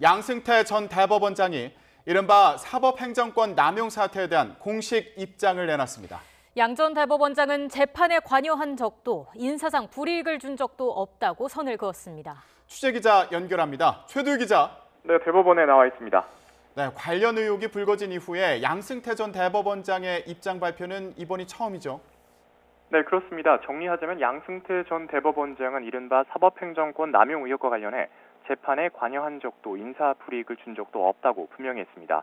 양승태 전 대법원장이 이른바 사법행정권 남용 사태에 대한 공식 입장을 내놨습니다. 양 전 대법원장은 재판에 관여한 적도 인사상 불이익을 준 적도 없다고 선을 그었습니다. 취재기자 연결합니다. 최두희 기자. 네, 대법원에 나와 있습니다. 네, 관련 의혹이 불거진 이후에 양승태 전 대법원장의 입장 발표는 이번이 처음이죠. 네, 그렇습니다. 정리하자면 양승태 전 대법원장은 이른바 사법행정권 남용 의혹과 관련해 재판에 관여한 적도 인사 불이익을 준 적도 없다고 분명히 했습니다.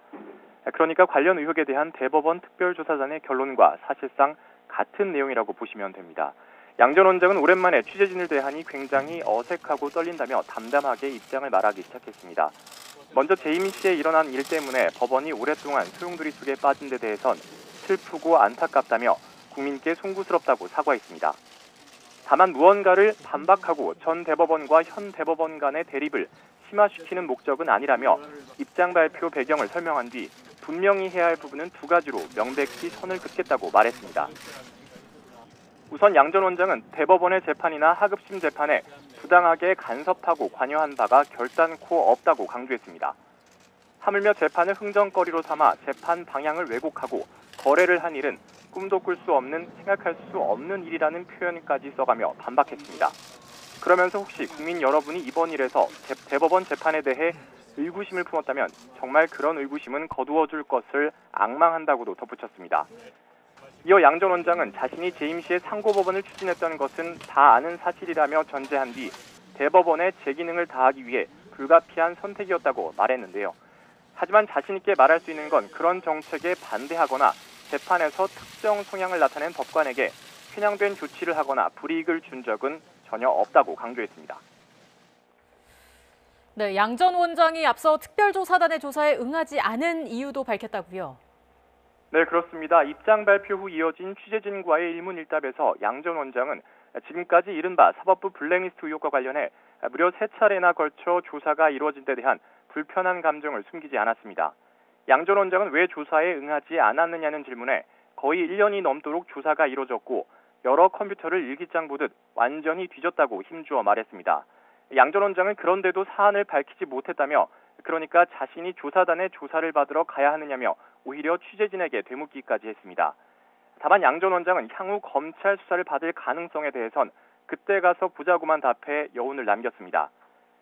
그러니까 관련 의혹에 대한 대법원 특별조사단의 결론과 사실상 같은 내용이라고 보시면 됩니다. 양 전 원장은 오랜만에 취재진을 대하니 굉장히 어색하고 떨린다며 담담하게 입장을 말하기 시작했습니다. 먼저 재임 시에 일어난 일 때문에 법원이 오랫동안 소용돌이 속에 빠진 데 대해선 슬프고 안타깝다며 국민께 송구스럽다고 사과했습니다. 다만 무언가를 반박하고 전 대법원과 현 대법원 간의 대립을 심화시키는 목적은 아니라며 입장 발표 배경을 설명한 뒤 분명히 해야 할 부분은 두 가지로 명백히 선을 긋겠다고 말했습니다. 우선 양 전 원장은 대법원의 재판이나 하급심 재판에 부당하게 간섭하고 관여한 바가 결단코 없다고 강조했습니다. 하물며 재판을 흥정거리로 삼아 재판 방향을 왜곡하고 거래를 한 일은 꿈도 꿀 수 없는, 생각할 수 없는 일이라는 표현까지 써가며 반박했습니다. 그러면서 혹시 국민 여러분이 이번 일에서 대법원 재판에 대해 의구심을 품었다면 정말 그런 의구심은 거두어줄 것을 앙망한다고도 덧붙였습니다. 이어 양 전 원장은 자신이 재임 시에 상고법원을 추진했던 것은 다 아는 사실이라며 전제한 뒤 대법원의 제 기능을 다하기 위해 불가피한 선택이었다고 말했는데요. 하지만 자신 있게 말할 수 있는 건 그런 정책에 반대하거나 재판에서 특정 성향을 나타낸 법관에게 편향된 조치를 하거나 불이익을 준 적은 전혀 없다고 강조했습니다. 네, 양 전 원장이 앞서 특별조사단의 조사에 응하지 않은 이유도 밝혔다고요. 네, 그렇습니다. 입장 발표 후 이어진 취재진과의 일문일답에서 양 전 원장은 지금까지 이른바 사법부 블랙리스트 의혹과 관련해 무려 3차례나 걸쳐 조사가 이루어진 데 대한 불편한 감정을 숨기지 않았습니다. 양 전 원장은 왜 조사에 응하지 않았느냐는 질문에 거의 1년이 넘도록 조사가 이루어졌고 여러 컴퓨터를 일기장 보듯 완전히 뒤졌다고 힘주어 말했습니다. 양 전 원장은 그런데도 사안을 밝히지 못했다며 그러니까 자신이 조사단의 조사를 받으러 가야 하느냐며 오히려 취재진에게 되묻기까지 했습니다. 다만 양 전 원장은 향후 검찰 수사를 받을 가능성에 대해선 그때 가서 보자고만 답해 여운을 남겼습니다.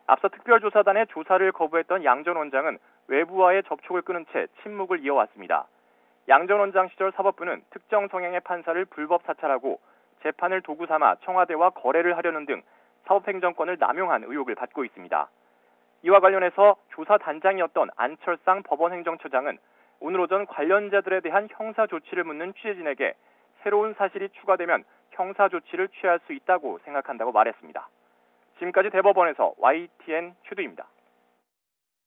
앞서 특별조사단의 조사를 거부했던 양 전 원장은 외부와의 접촉을 끊은 채 침묵을 이어왔습니다. 양 전 원장 시절 사법부는 특정 성향의 판사를 불법 사찰하고 재판을 도구 삼아 청와대와 거래를 하려는 등 사법행정권을 남용한 의혹을 받고 있습니다. 이와 관련해서 조사단장이었던 안철상 법원행정처장은 오늘 오전 관련자들에 대한 형사 조치를 묻는 취재진에게 새로운 사실이 추가되면 형사 조치를 취할 수 있다고 생각한다고 말했습니다. 지금까지 대법원에서 YTN 최두희입니다.